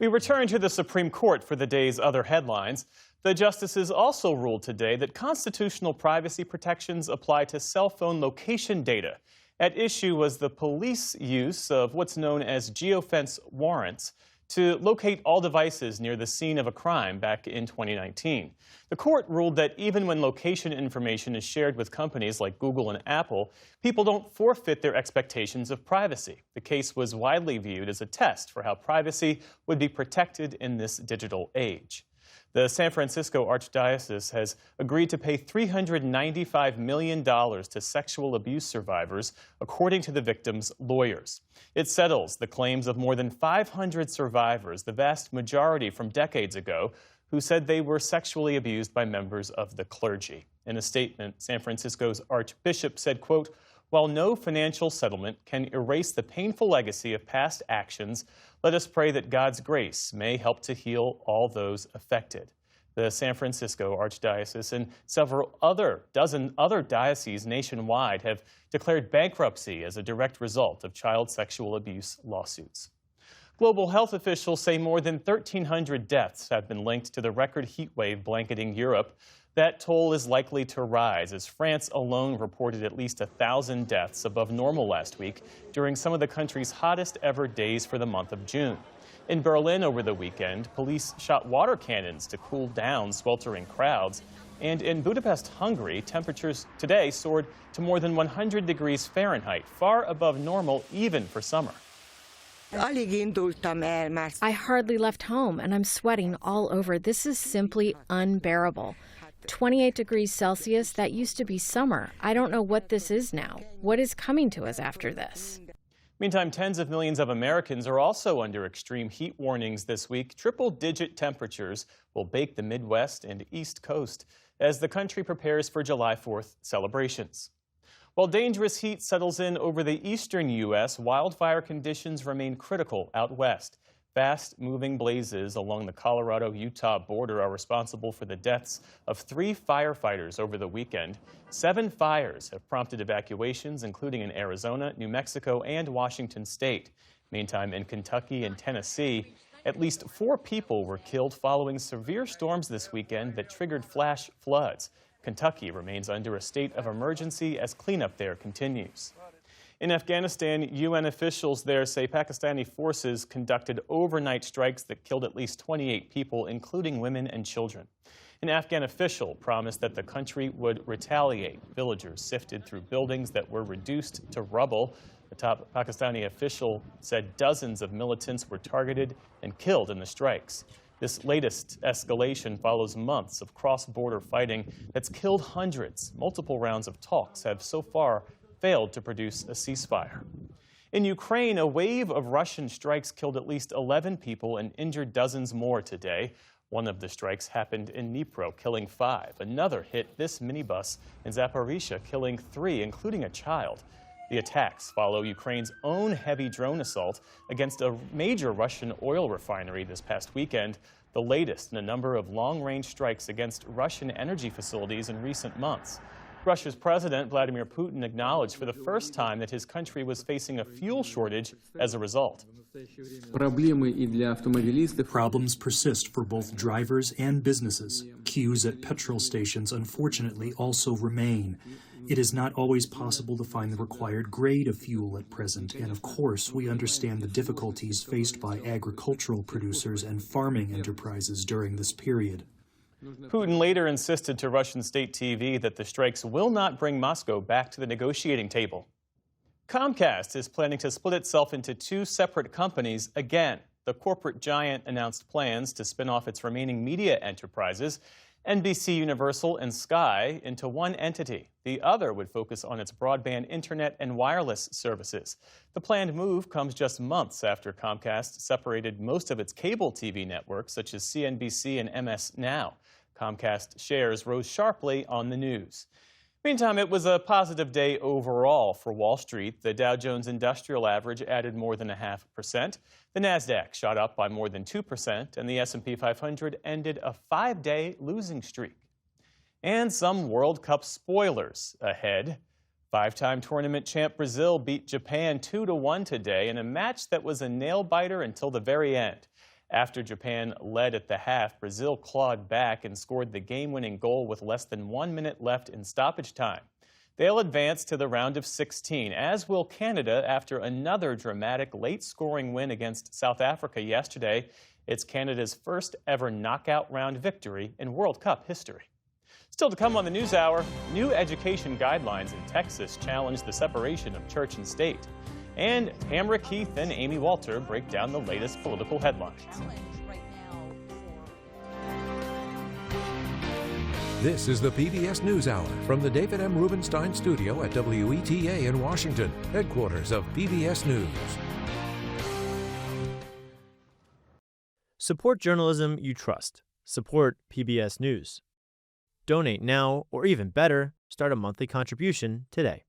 We return to the Supreme Court for the day's other headlines. The justices also ruled today that constitutional privacy protections apply to cell phone location data. At issue was the police use of what's known as geofence warrants to locate all devices near the scene of a crime back in 2019. The court ruled that even when location information is shared with companies like Google and Apple, people don't forfeit their expectations of privacy. The case was widely viewed as a test for how privacy would be protected in this digital age. The San Francisco Archdiocese has agreed to pay $395 million to sexual abuse survivors, according to the victims' lawyers. It settles the claims of more than 500 survivors, the vast majority from decades ago, who said they were sexually abused by members of the clergy. In a statement, San Francisco's Archbishop said, quote, "While no financial settlement can erase the painful legacy of past actions, let us pray that God's grace may help to heal all those affected." The San Francisco Archdiocese and dozen other dioceses nationwide have declared bankruptcy as a direct result of child sexual abuse lawsuits. Global health officials say more than 1,300 deaths have been linked to the record heat wave blanketing Europe. That toll is likely to rise as France alone reported at least 1,000 deaths above normal last week during some of the country's hottest ever days for the month of June. In Berlin over the weekend, police shot water cannons to cool down sweltering crowds. And in Budapest, Hungary, temperatures today soared to more than 100 degrees Fahrenheit, far above normal even for summer. I hardly left home, and I'm sweating all over. This is simply unbearable. 28 degrees Celsius, that used to be summer. I don't know what this is now. What is coming to us after this? Meantime, tens of millions of Americans are also under extreme heat warnings this week. Triple-digit temperatures will bake the Midwest and East Coast as the country prepares for July 4th celebrations. While dangerous heat settles in over the eastern U.S., wildfire conditions remain critical out west. Fast-moving blazes along the Colorado-Utah border are responsible for the deaths of 3 firefighters over the weekend. 7 fires have prompted evacuations, including in Arizona, New Mexico, and Washington state. Meantime, in Kentucky and Tennessee, at least 4 people were killed following severe storms this weekend that triggered flash floods. Kentucky remains under a state of emergency as cleanup there continues. In Afghanistan, UN officials there say Pakistani forces conducted overnight strikes that killed at least 28 people, including women and children. An Afghan official promised that the country would retaliate. Villagers sifted through buildings that were reduced to rubble. The top Pakistani official said dozens of militants were targeted and killed in the strikes. This latest escalation follows months of cross-border fighting that's killed hundreds. Multiple rounds of talks have so far failed to produce a ceasefire. In Ukraine, a wave of Russian strikes killed at least 11 people and injured dozens more today. One of the strikes happened in Dnipro, killing 5. Another hit this minibus in Zaporizhzhia, killing 3, including a child. The attacks follow Ukraine's own heavy drone assault against a major Russian oil refinery this past weekend, the latest in a number of long-range strikes against Russian energy facilities in recent months. Russia's President Vladimir Putin acknowledged for the first time that his country was facing a fuel shortage as a result. Problems persist for both drivers and businesses. Queues at petrol stations, unfortunately, also remain. It is not always possible to find the required grade of fuel at present, and of course, we understand the difficulties faced by agricultural producers and farming enterprises during this period. Putin later insisted to Russian state TV that the strikes will not bring Moscow back to the negotiating table. Comcast is planning to split itself into 2 separate companies again. The corporate giant announced plans to spin off its remaining media enterprises, NBC Universal and Sky, into one entity. The other would focus on its broadband internet and wireless services. The planned move comes just months after Comcast separated most of its cable TV networks, such as CNBC and MS Now. Comcast shares rose sharply on the news. Meantime, it was a positive day overall for Wall Street. The Dow Jones Industrial Average added more than 0.5%. The Nasdaq shot up by more than 2%, and the S&P 500 ended a 5-day losing streak. And some World Cup spoilers ahead. 5-time tournament champ Brazil beat Japan 2-1 today in a match that was a nail-biter until the very end. After Japan led at the half, Brazil clawed back and scored the game-winning goal with less than 1 minute left in stoppage time. They'll advance to the round of 16, as will Canada after another dramatic late-scoring win against South Africa yesterday. It's Canada's first ever knockout round victory in World Cup history. Still to come on the News Hour, new education guidelines in Texas challenge the separation of church and state. And Tamara Keith and Amy Walter break down the latest political headlines. This is the PBS News Hour from the David M. Rubenstein Studio at WETA in Washington, headquarters of PBS News. Support journalism you trust. Support PBS News. Donate now, or even better, start a monthly contribution today.